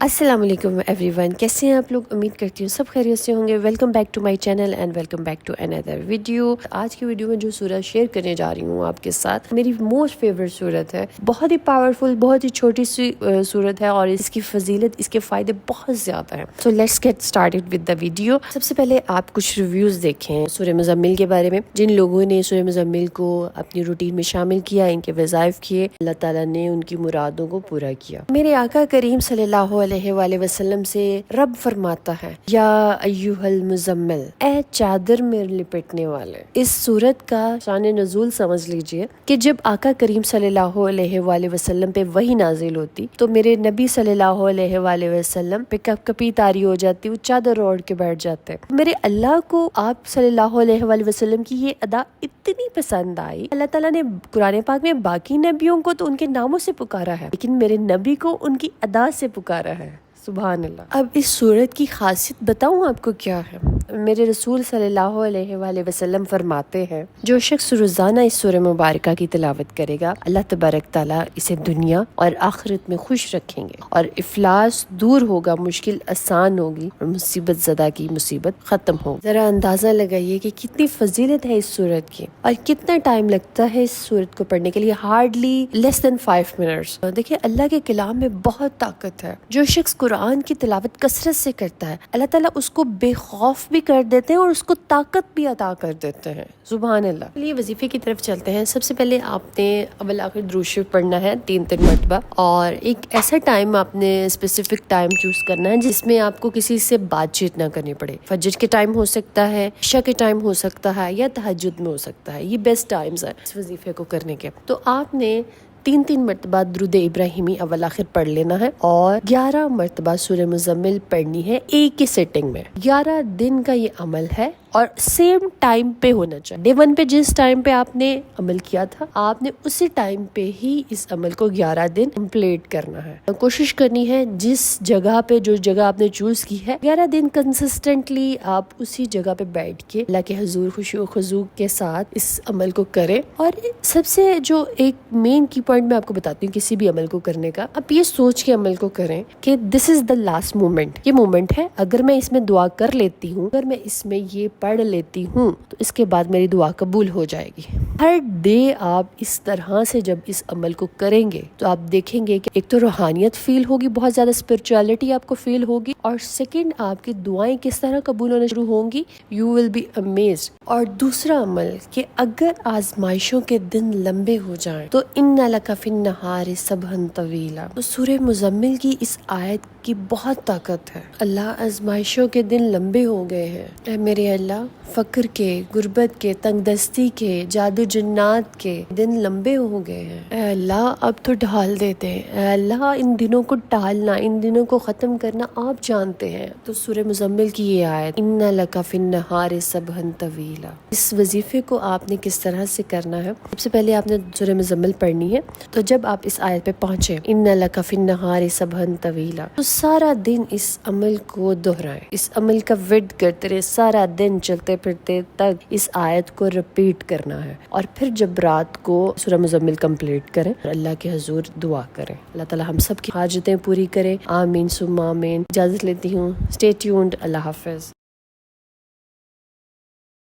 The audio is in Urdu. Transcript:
السلام علیکم ایوری ون، کیسے ہیں آپ لوگ؟ امید کرتی ہوں سب خیریت سے ہوں گے۔ Welcome back to my channel and welcome back to another video. آج کی ویڈیو میں جو سورت شیئر کرنے جا رہی ہوں آپ کے ساتھ، میری موسٹ فیوریٹ سورت ہے۔ بہت ہی پاورفل، بہت ہی چھوٹی سی سورت ہے اور اس کی فضیلت، اس کے فائدے بہت زیادہ ہیں۔ So let's get started with the video. سب سے پہلے آپ کچھ ریویوز دیکھیں سورہ مزمل کے بارے میں۔ جن لوگوں نے سورہ مزمل کو اپنی روٹین میں شامل کیا، ان کے وظائف کیے، اللہ تعالیٰ نے ان کی مرادوں کو پورا کیا۔ میرے آقا کریم صلی اللہ علیہ وآلہ وسلم سے رب فرماتا ہے، یا ایھا المزمل، اے چادر میں لپٹنے والے۔ اس سورت کا شان نزول سمجھ لیجئے کہ جب آقا کریم صلی اللہ علیہ وآلہ وسلم پہ وحی نازل ہوتی تو میرے نبی صلی اللہ علیہ وآلہ وسلم پہ کپ کپی طاری ہو جاتی، وہ چادر اوڑھ کے بیٹھ جاتے۔ میرے اللہ کو آپ صلی اللہ علیہ وآلہ وسلم کی یہ ادا اتنی پسند آئی، اللہ تعالیٰ نے قرآن پاک میں باقی نبیوں کو تو ان کے ناموں سے پکارا ہے، لیکن میرے نبی کو ان کی ادا سے پکارا ہے۔ سبحان اللہ۔ اب اس سورت کی خاصیت بتاؤں آپ کو کیا ہے؟ میرے رسول صلی اللہ علیہ وآلہ وسلم فرماتے ہیں، جو شخص روزانہ اس سورہ مبارکہ کی تلاوت کرے گا، اللہ تبارک تعالیٰ اسے دنیا اور آخرت میں خوش رکھیں گے، اور افلاس دور ہوگا، مشکل آسان ہوگی، اور مصیبت زدہ کی مصیبت ختم ہوگی۔ ذرا اندازہ لگائیے کہ کتنی فضیلت ہے اس سورت کی، اور کتنا ٹائم لگتا ہے اس سورت کو پڑھنے کے لیے۔ ہارڈلی لیس دین 5 منٹس۔ دیکھیں اللہ کے کلام میں بہت طاقت ہے۔ جو شخص قرآن کی تلاوت کثرت سے کرتا ہے، اللہ تعالیٰ اس کو بے خوف بھی کر دیتے ہیں اور اس کو طاقت بھی عطا کر دیتے ہیں۔ سبحان اللہ۔ چلیے وظیفے کی طرف چلتے ہیں۔ سب سے پہلے آپ نے اول آخر درود شریف پڑھنا ہے 3 مرتبہ، اور ایک ایسا ٹائم آپ نے اسپیسیفک ٹائم چوز کرنا ہے جس میں آپ کو کسی سے بات چیت نہ کرنی پڑے۔ فجر کے ٹائم ہو سکتا ہے، عشاء کے ٹائم ہو سکتا ہے، یا تہجد میں ہو سکتا ہے۔ یہ بیسٹ ٹائمز ہیں اس وظیفے کو کرنے کے۔ تو آپ نے 3 مرتبہ درود ابراہیمی اول آخر پڑھ لینا ہے، اور 11 مرتبہ سورہ مزمل پڑھنی ہے ایک ہی سیٹنگ میں۔ 11 دن کا یہ عمل ہے، اور سیم ٹائم پہ ہونا چاہیے۔ ڈے 1 پہ جس ٹائم پہ آپ نے عمل کیا تھا، آپ نے اسی ٹائم پہ ہی اس عمل کو 11 دن کمپلیٹ کرنا ہے۔ کوشش کرنی ہے جس جگہ پہ، جو جگہ آپ نے چوز کی ہے، 11 دن کنسسٹنٹلی آپ اسی جگہ پہ بیٹھ کے اللہ کے حضور خشوع و خضوع کے ساتھ اس عمل کو کریں۔ اور سب سے جو ایک مین کی پوائنٹ میں آپ کو بتاتی ہوں کسی بھی عمل کو کرنے کا، آپ یہ سوچ کے عمل کو کریں کہ دس از دا لاسٹ مومنٹ۔ یہ مومنٹ ہے، اگر میں اس میں دعا کر لیتی ہوں، اگر میں اس میں یہ پڑھ لیتی ہوں، تو اس کے بعد میری دعا قبول ہو جائے گی۔ ہر ڈے آپ اس طرح سے جب اس عمل کو کریں گے تو آپ دیکھیں گے کہ ایک تو روحانیت فیل ہوگی، بہت زیادہ اسپرچولیٹی آپ کو فیل ہوگی، اور سیکنڈ آپ کی دعائیں کس طرح قبول ہونا شروع ہوں گی، یو ول بی امیزڈ۔ اور دوسرا عمل کہ اگر آزمائشوں کے دن لمبے ہو جائیں تو ان لک فی النہار سبحا طویلا۔ تو سورہ مزمل کی اس آیت کی بہت طاقت ہے۔ اللہ، آزمائشوں کے دن لمبے ہو گئے ہیں، اے میرے اللہ، فقر کے، غربت کے، تنگ دستی کے، جادو جنات کے دن لمبے ہو گئے ہیں، اے اللہ اب تو ڈھال دیتے ہیں، اے اللہ ان دنوں کو ٹالنا، ان دنوں کو ختم کرنا آپ جانتے ہیں۔ تو سورہ مزمل کی یہ آیت، ان لک فی النہار سبحا طویلا، اس وظیفے کو آپ نے کس طرح سے کرنا ہے؟ سب سے پہلے آپ نے سورہ مزمل پڑھنی ہے، تو جب آپ اس آیت پہ پہنچے، ان لک فی النہار سبحا طویلا، تو سارا دن اس عمل کو دہرائیں، اس عمل کا ورد کرتے رہے، سارا دن چلتے پھرتے تک اس آیت کو ریپیٹ کرنا ہے، اور پھر جب رات کو سورہ مزمل کمپلیٹ کریں اور اللہ کے حضور دعا کریں۔ اللہ تعالی ہم سب کی حاجتیں پوری کرے، آمین ثم آمین۔ اجازت لیتی ہوں، اسٹے ٹیونڈ، اللہ حافظ۔